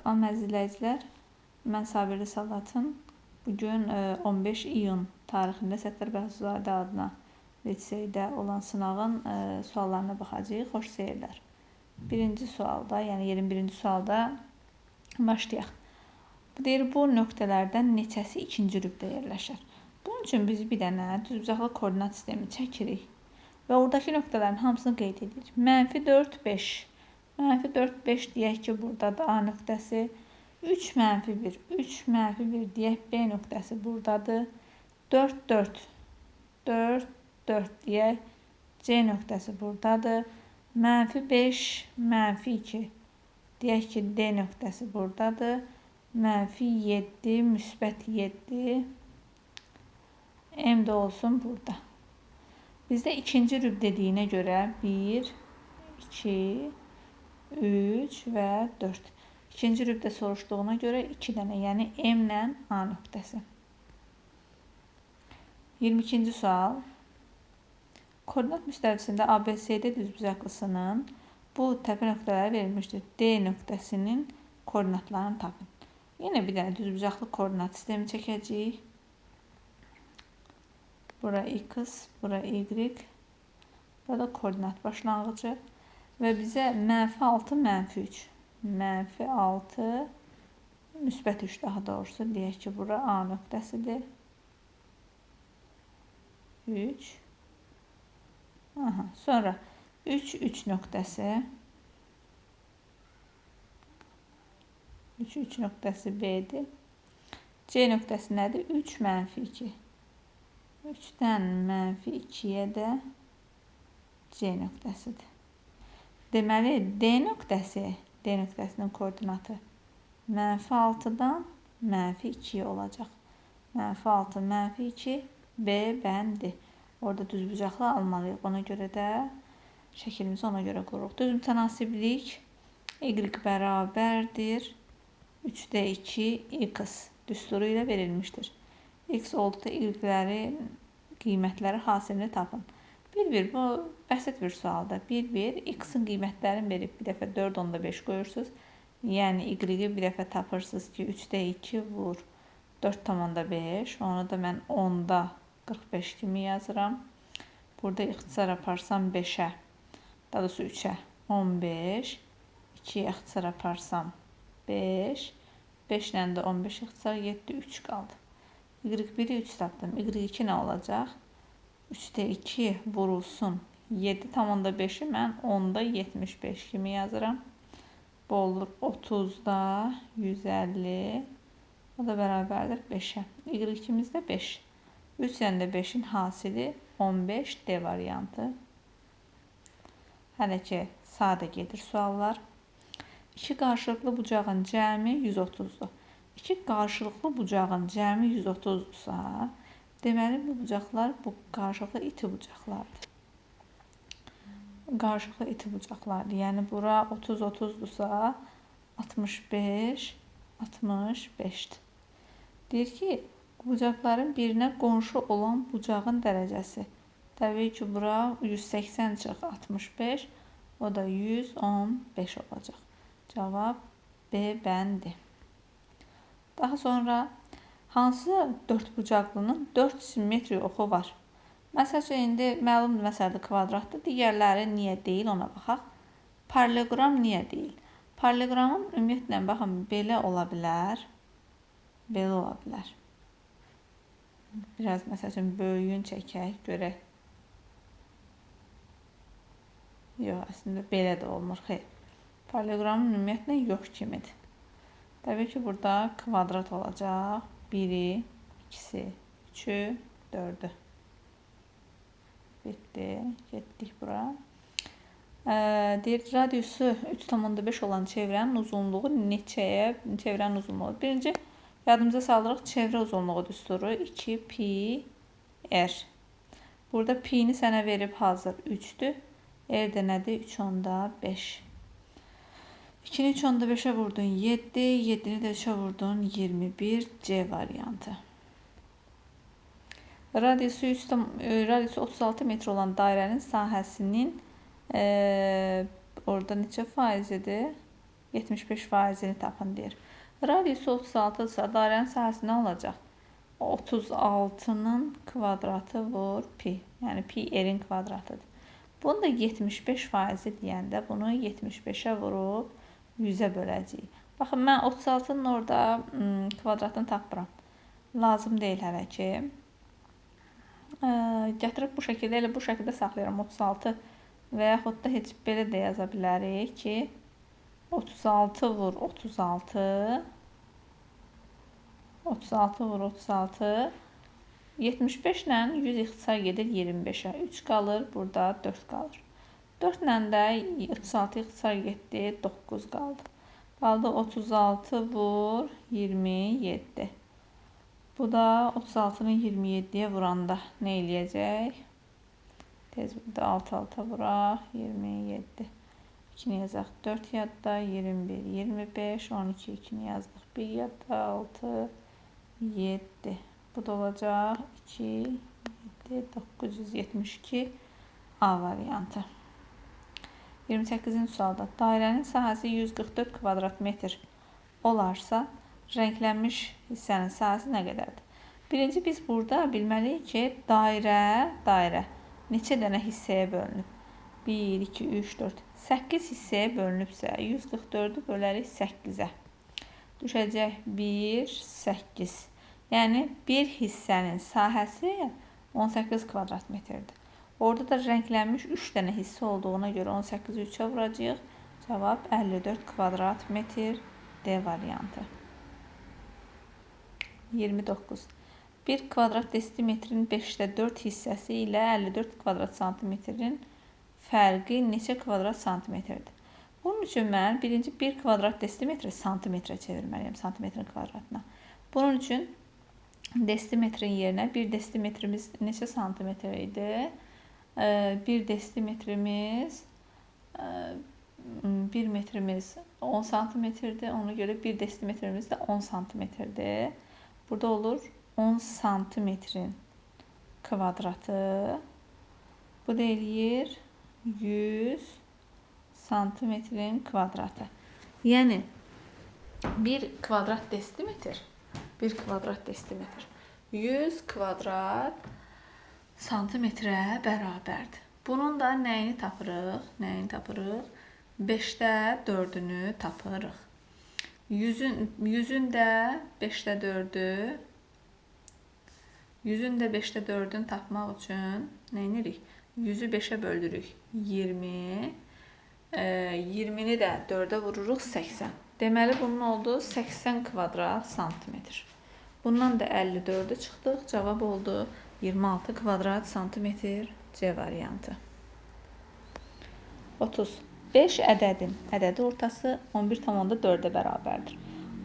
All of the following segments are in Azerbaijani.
Salam əzizləyicilər, mən Sabirli Salatın bugün 15 iyun tarixində Səttar Bəhzuzadə adına liseydə olan sınavın suallarına baxacağıq. Xoş seyirlər. Birinci sualda, yəni 21-ci sualda başlayaq. Deyir, bu nöqtələrdən neçəsi ikinci rübdə yerləşər? Bunun üçün biz bir dənə düzbucaqlı koordinat sistemi çəkirik və oradakı nöqtələrin hamısını qeyd edirik. -4, 5. -4, 5 deyək ki, buradadır A nöqtəsi. 3, -1, 3, -1 deyək B nöqtəsi buradadır. 4, 4, 4, 4 deyək C nöqtəsi buradadır. -5, -2 deyək ki, D nöqtəsi buradadır. -7, müsbət 7 M də olsun burada. Bizdə ikinci rüb dediyinə görə 1, 2, 3 və 4. İkinci rübdə soruşduğuna görə 2 dənə, yəni M ilə A nöqtəsi. 22-ci sual. Koordinat müstəvisində ABCD düzbucaqlısının bu təpə nöqtələri verilmişdir. D nöqtəsinin koordinatlarını tapın. Yenə bir dənə düzbucaqlı koordinat sistemi çəkəcəyik. Bura X, bura Y, burada koordinat başlanğıcı. Və bizə -6, -3, -6, müsbət 3 daha doğrusu deyək ki, bura A nöqtəsidir. 3. Sonra 3, 3 nöqtəsi. 3, 3 nöqtəsi B'dir. C nöqtəsi nədir? 3, -2. 3-dən -2-yə də C nöqtəsidir. Deməli, D nöqtəsinin koordinatı -6-dan -2 olacaq. -6, -2, B bəndi. Orada düzbucaqlı almalıyıq. Ona görə də şəklimizi ona görə qururuq. Düz mütənasiblik Y bərabərdir 3-də 2 X düsturu ilə verilmişdir. X olduqda Y-lərin qiymətləri hasilini tapın. 1-1, bu bəsit bir sualdır. 1-1, X-in qiymətlərini verib bir dəfə 4/5 qoyursunuz. Yəni Y-i bir dəfə tapırsınız ki, 3-də 2 vur 4/5. Onu da mən 10/45 kimi yazıram. Burada ixtisar aparsam 5-ə, daha doğrusu 3-ə 15. 2-yə ixtisar aparsam 5. 5 ilə də 15 ixtisar 7, 3 qaldı. Y1-i 3 tapdım. Y2 nə olacaq? 3-də 2 vurulsun 7/5'i mən 10/75 kimi yazıram. Bu olur 30-da 150. O da bərabərdir 5-ə. Y2'miz də 5. 3 ilə də 5-in hasili 15 D variantı. Hələ ki, sadə gedir suallar. 2 qarşılıqlı bucağın cəmi 130'dur. 2 qarşılıqlı bucağın cəmi 130'dursa, deməli, bu bucaqlar bu qarşılıqlı iti bucaqlardır. Qarşılıqlı iti bucaqlardır. Yəni, bura 30-30'dursa, 65, 65'dir. Deyir ki, bucaqların birinə qonşu olan bucağın dərəcəsi. Təbii ki, bura 180 çıx 65, o da 115 olacaq. Cavab B bəndi. Daha sonra, hansı dörd bucaqlının 4 simmetri oxu var? Məsəl üçün, indi məlumdur, məsələdə kvadratdır. Digərləri niyə deyil, ona baxaq. Paralleloqram niyə deyil? Paralleloqramın ümumiyyətlə, baxın, belə ola bilər, belə ola bilər. Biraz, məsəl üçün, böyüyün çəkək, görək. Yox, əslində, belə də olmur, xeyr. Paralleloqramın ümumiyyətlə yox kimidir. Təbii ki, burada kvadrat olacaq. 1-i, 2-si, 3-ü, 4-ü. Bitdi. Getdik bura. Deyir, radiusu 3/5 olan çevrənin uzunluğu neçəyə? Çevrənin uzunluğu. Birinci, yadımıza salırıq çevrə uzunluğu düsturu 2 pi r. Burada pi-ni sənə verib hazır 3'dür. R də nədir? 3/5. 2'ni 3/5'ə vurdun 7, 7'ni də 3'ə vurdun 21 C variantı. Radiusu 36 metr olan dairənin sahəsinin orada neçə faizidir? 75%-ni tapın deyir. Radiusu 36-dırsa dairənin sahəsi nə olacaq? 36-nın kvadratı vur pi. Yəni pi r-in kvadratıdır. Bunu da 75% deyəndə bunu 75-ə vurub 100-ə böləcəyik. Baxın, mən 36-nın orada kvadratını tapıram. Lazım deyil hələ ki. Gətirib bu şəkildə, elə bu şəkildə saxlayıram. 36 və yaxud da heç belə də yaza bilərik ki, 36 vur 36, 36 vur 36, 75 ilə 100 ixtisar gedir 25-ə. 3 qalır, burada 4 qalır. 4 ilə də 36 ixtisar getdi, 9 qaldı. Qaldı 36 vur 27. Bu da 36-nı 27-yə vuranda nə eləyəcək? Tez burada 6-6 vuraq, 27. 2-ni yazaq 4 yadda, 21, 25, 12, 2-ni yazdıq 1 yadda, 6, 7. Bu da olacaq 2, 7, 972 A variantı. 28-ci sualda dairənin sahəsi 144 kvadrat metr olarsa, rənglənmiş hissənin sahəsi nə qədərdir? Birinci biz burada bilməliyik ki, dairə neçə dənə hissəyə bölünüb? 1, 2, 3, 4, 8 hissəyə bölünübsə, 144-ü bölərik 8-ə. Düşəcək 1, 8. Yəni, bir hissənin sahəsi 18 kvadrat metrdir. Orada da rənglənmiş 3 dənə hissə olduğuna görə 18-i 3-ə vuracaq. Cavab 54 kvadrat metr D variantı. 29. 1 kvadrat desimetrin 5-də 4 hissəsi ilə 54 kvadrat santimetrin fərqi neçə kvadrat santimetrdir? Bunun üçün mən birinci 1 kvadrat desimetri santimetrə çevirməliyim, santimetrin kvadratına. Bunun üçün desimetrin yerinə 1 desimetrimiz neçə santimetr idi? 1 desimetrimiz 1 metrimiz 10 santimetrdir. Ona görə 1 desimetrimiz də 10 santimetrdir. Burada olur 10 santimetrin kvadratı. Bu da eləyir 100 santimetrin kvadratı. Yəni 1 kvadrat desimetr 100 kvadrat santimetrə bərabərdir. Bunun da nəyini tapırıq? 5-də 4-ünü tapırıq. 100-ün də 5-də 4-ü 4-ünü tapmaq üçün nə edirik? 100-ü 5-ə böldürük 20. 20-ni də 4-ə vururuq 80. Deməli, bunun oldu 80 kvadrat santimetr. Bundan da 54'ü çıxdıq. Cavab oldu 26 kvadrat santimetr C variantı. 30. 5 ədədi ortası 11,4-ə bərabərdir.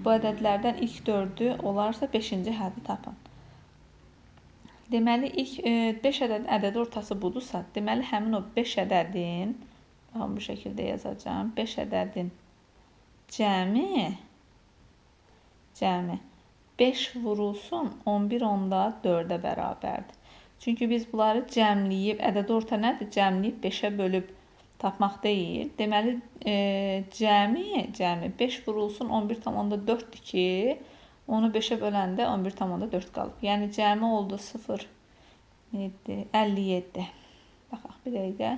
Bu ədədlərdən ilk 4'ü olarsa 5-ci həddi tapın. Deməli, ilk 5 ədədi ortası budursa, deməli, həmin o 5 ədədin, bu şəkildə yazacağım, 5 ədədin cəmi 5 vurulsun 11,4'ə bərabərdir. Çünki biz bunları cəmləyib, ədədi orta nədir? Cəmləyib 5'ə bölüb tapmaq deyil. Deməli, cəmi 5 vurulsun 11,4'dür ki, onu 5'ə böləndə 11,4 qalıb. Yəni, cəmi oldu 0, 57. Baxaq, bir dəqiqə.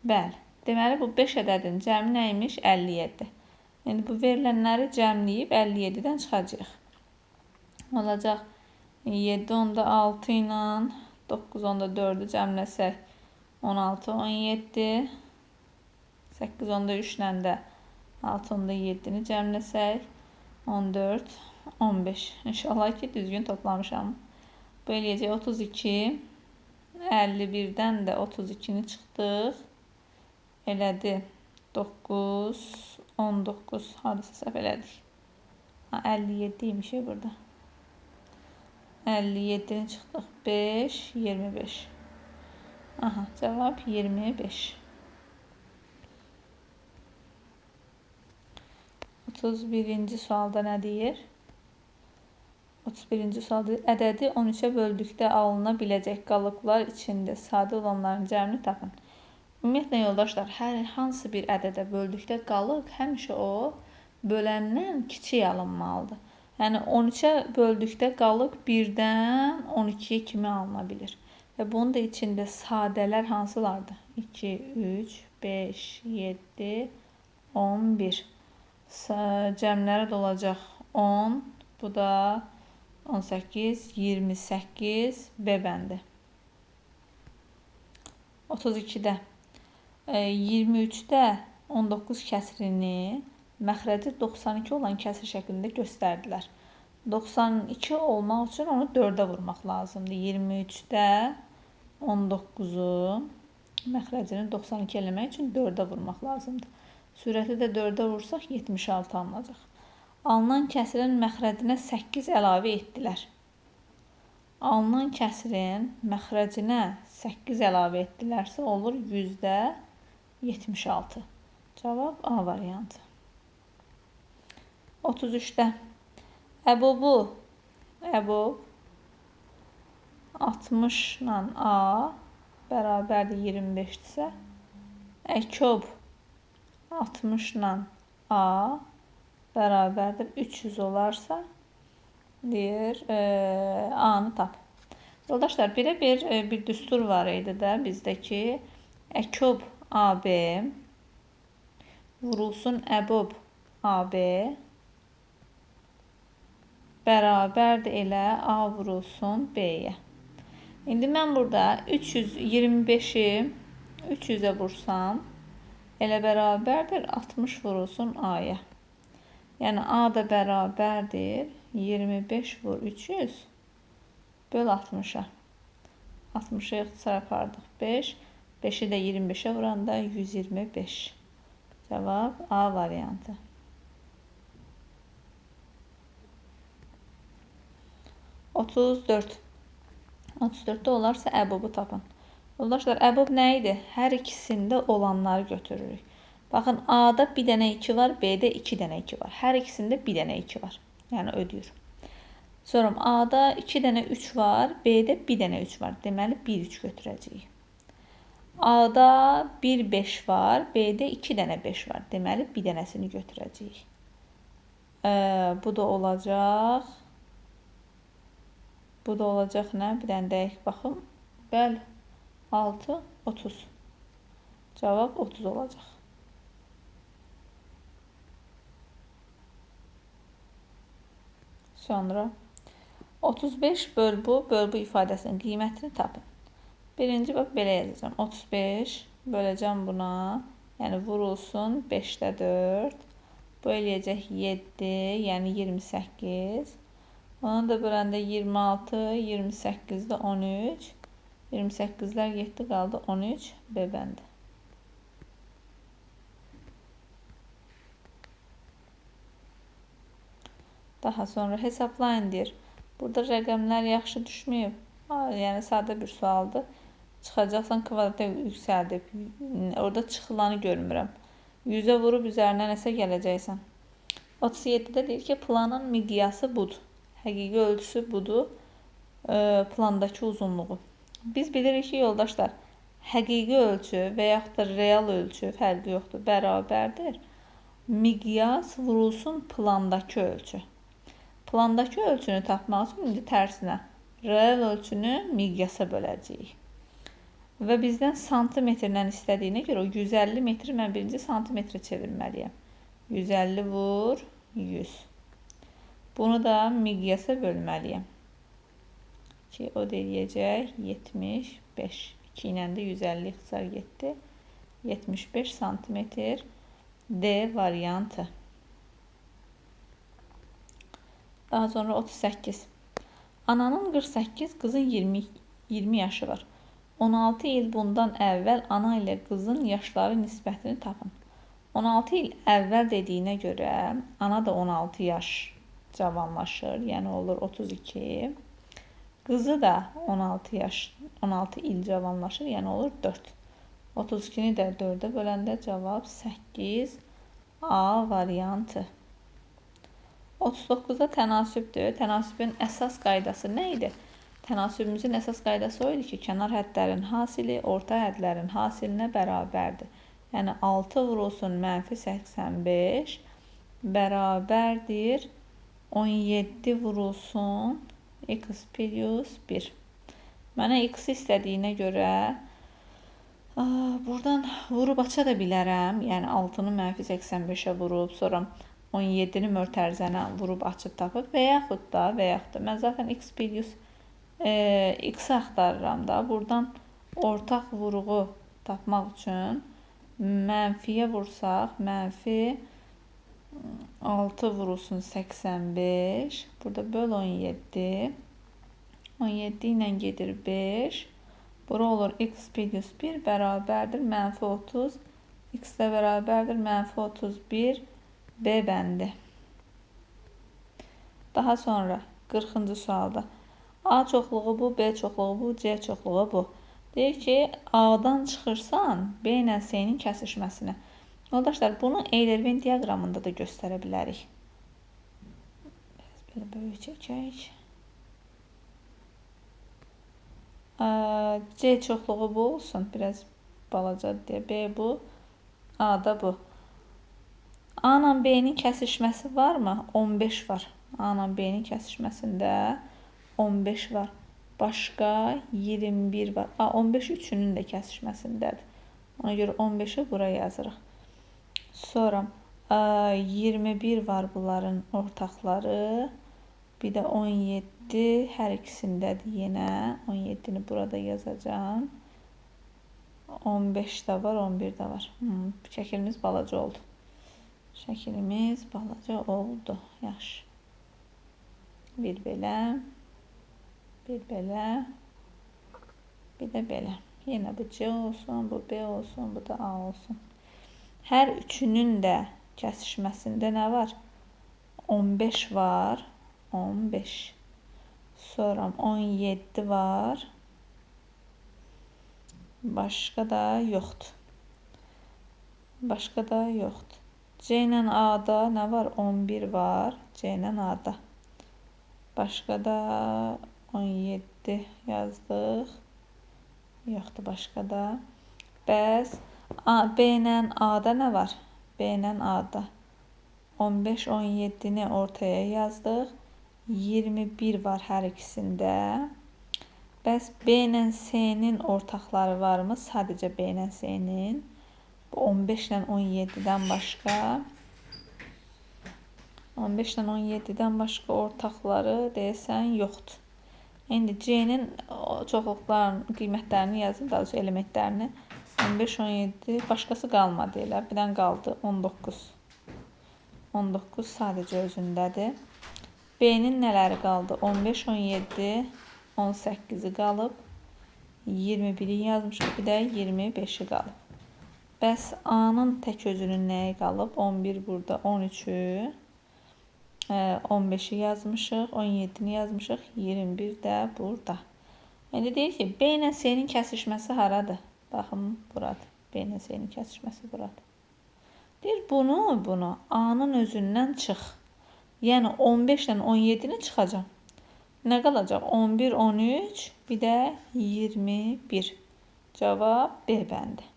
Bəli. Deməli, bu 5 ədədin cəmi nəymiş? 57. Yəni, bu verilənləri cəmləyib 57-dən çıxacaq. Olacaq 7,6 ilə 9,4'ü cəmləsək 16, 17. 8,3 ilə də 6,7'ni cəmləsək 14, 15. İnşallah ki, düzgün toplamışam. Bu eləyəcək 32. 51'dən də 32'ni çıxdıq. Elədi 9, 19. Hardasa səhv elədik. 57 imiş burada. 57'ni çıxdıq. 5, 25. Aha, cavab 25. 31-ci sualda nə deyir? 31-ci sualda ədədi 13'ə böldükdə alına biləcək qalıqlar içində sadə olanların cəmini tapın. Ümumiyyətlə yoldaşlar, hər hansı bir ədədə böldükdə qalıq həmişə o böləndən kiçik alınmalıdır. Yəni 13-ə böldükdə qalıq 1-dən 12-yə kimi alına bilir. Və bunun da içində sadələr hansılardır? 2, 3, 5, 7, 11. Cəmləri də olacaq 10, bu da 18, 28, B bəndi. 32-də 23-də 19 kəsrini məxrəci 92 olan kəsr şəklində göstərdilər. 92 olmaq üçün onu 4-ə vurmaq lazımdır. 23-də 19-u məxrəcini 92 eləmək üçün 4-ə vurmaq lazımdır. Sürəti də 4-ə vursaq 76 alınacaq. Alınan kəsirin məxrəcinə 8 əlavə etdilər. Alınan kəsirin məxrəcinə 8 əlavə etdilərsə olur %76. Cavab A variantı. 33-də əbob 60 ilə A bərabərdir 25-dirsə, əkob 60 ilə A bərabərdir 300 olarsa, deyir, A-nı tap. Yoldaşlar, bir düstur var idi də bizdə ki, əkob AB vurulsun əbob AB bərabərdir elə A vurulsun B-yə. İndi mən burada 325-i 300-ə vursam, elə bərabərdir 60 vurulsun A-ya. Yəni A da bərabərdir 25 vur 300 böl 60-a. 60-a ixtisar apardıq 5. 5-i də 25-ə vuranda 125. Cavab A variantı. 34. 34-də olarsa əbobu tapın. Yoldaşlar, əbob nə idi? Hər ikisində olanları götürürük. Baxın, A-da bir dənə 2 var, B-də 2 dənə 2 var. Hər ikisində bir dənə 2 var. Yəni ödəyir. Sonra A-da 2 dənə 3 var, B-də bir dənə 3 var. Deməli, 1, 3 götürəcəyik. A-da 1, 5 var, B-də 2 dənə 5 var. Deməli, bir dənəsini götürəcəyik. Bu da olacaq. Bu da olacaq nə? Bir dənə deyək, baxım. Bəli, 6, 30. Cavab 30 olacaq. Sonra 35 böl bu ifadəsinin qiymətini tapın. Birinci bax belə yazacağım. 35 böləcəm buna. Yəni vurulsun 5-də 4. Bu eləyəcək 7, yəni 28. Onu da böləndə 26, 28-də 13. 28-lər getdi, qaldı 13 B bəndi. Daha sonra hesablayın deyir. Burada rəqəmlər yaxşı düşməyib. Yəni sadə bir sualdır. Çıxacaqsan kvadrata yüksəldib. Orada çıxılanı görmürəm. 100-ə vurub üzərinə nəsə gələcəksən. 37-də deyir ki, planın miqyası budur. Həqiqi ölçüsü budur. Plandakı uzunluğu. Biz bilirik ki, yoldaşlar, həqiqi ölçü və yaxud da real ölçü fərqi yoxdur. Bərabərdir. Miqyas vurulsun plandakı ölçü. Plandakı ölçünü tapmaq üçün indi tərsinə real ölçünü miqyasa böləcəyik. Və bizdən santimetrlə istədiyinə görə o 150 metri mən birinci santimetrə çevirməliyəm. 150 vur 100. Bunu da miqyasa bölməliyəm. Ki, o deyəcək 75. 2 ilə də 150 ixtisar getdi. 75 santimetr D variantı. Daha sonra 38. Ananın 48, qızın 20 yaşı var. 16 il bundan əvvəl ana ilə qızın yaşları nisbətini tapın. 16 il əvvəl dediyinə görə ana da 16 yaş cavanlaşır. Yəni olur 32. Qızı da 16 il cavanlaşır. Yəni olur 4. 32-ni də 4-ə böləndə cavab 8 A variantı. 39-da tənasübdür. Tənasübün əsas qaydası nə idi? Tənasübümüzün əsas qaydası o idi ki, kənar hədlərin hasili orta hədlərin hasilinə bərabərdir. Yəni 6 vurulsun -85 bərabərdir 17 vurulsun x plus 1. Mənə x istədiyinə görə buradan vurub aça da bilərəm. Yəni 6-nı -85-ə vurub, sonra 17-ni mötərizənə vurub açıb tapıb və yaxud da mən zaten x plus x axtarıram da. Buradan ortaq vuruğu tapmaq üçün mənfiyə vursaq, mənfi 6 vurulsun 85. Burada böl 17. 17 ilə gedir 5. Bura olur x plus 1 bərabərdir -30. X də bərabərdir -31 B bəndi. Daha sonra 40-cı sualda A çoxluğu bu, B çoxluğu bu, C çoxluğu bu. Deyir ki, A-dan çıxırsan B ilə C-nin kəsişməsini. Yoldaşlar, bunu Eyler-Venn diaqramında da göstərə bilərik. Biraz belə böyük çəkək. C çoxluğu bu olsun. Biraz balaca deyə. B bu. A da bu. A ilə B-nin kəsişməsi varmı? 15 var. A ilə B-nin kəsişməsində 15 var. Başqa 21 var. 15 üçünün də kəsişməsindədir. Ona görə 15-i buraya yazırıq. Sonra 21 var bunların ortaqları. Bir də 17 hər ikisindədir yenə. 17-ni burada yazacağım. 15 də var, 11 də var. Şəklimiz balaca oldu. Şəklimiz balaca oldu. Yaxşı. Bir belə. Bir belə. Bir də belə. Yenə bu C olsun, bu B olsun, bu da A olsun. Hər üçünün də kəsişməsində nə var? 15 var. 15. Sonra 17 var. Başqa da yoxdur. Başqa da yoxdur. C ilə A-da nə var? 11 var. C ilə A-da. Başqa da 17 yazdıq. Yoxdur başqa da. Bəs B ilə A-da nə var? B ilə A-da 15, 17-ni ortaya yazdıq. 21 var hər ikisində. Bəs B ilə C-nin ortaqları varmı? Sadəcə B ilə C-nin. Bu 15 ilə 17-dən başqa. 15 ilə 17-dən başqa ortaqları deyəsən yoxdur. İndi C-nin çoxluqların qiymətlərini yazın, daha doğrusu elementlərini. 15, 17, başqası qalmadı elə. Bir dənə qaldı 19. 19 sadəcə özündədir. B-nin nələri qaldı? 15, 17, 18-i qalıb. 21-i yazmışıq, bir də 25-i qalıb. Bəs A-nın tək özünün nəyi qalıb? 11 burada, 13-ü, 15-i yazmışıq, 17-ni yazmışıq, 21 də burada. İndi deyir ki, B ilə C-nin kəsişməsi haradır? Baxın, buradır. B ilə C-nin kəsişməsi buradır. Deyir, bunu A-nın özündən çıx. Yəni 15 ilə 17-ni çıxacaq. Nə qalacaq? 11, 13, bir də 21. Cavab B bəndi.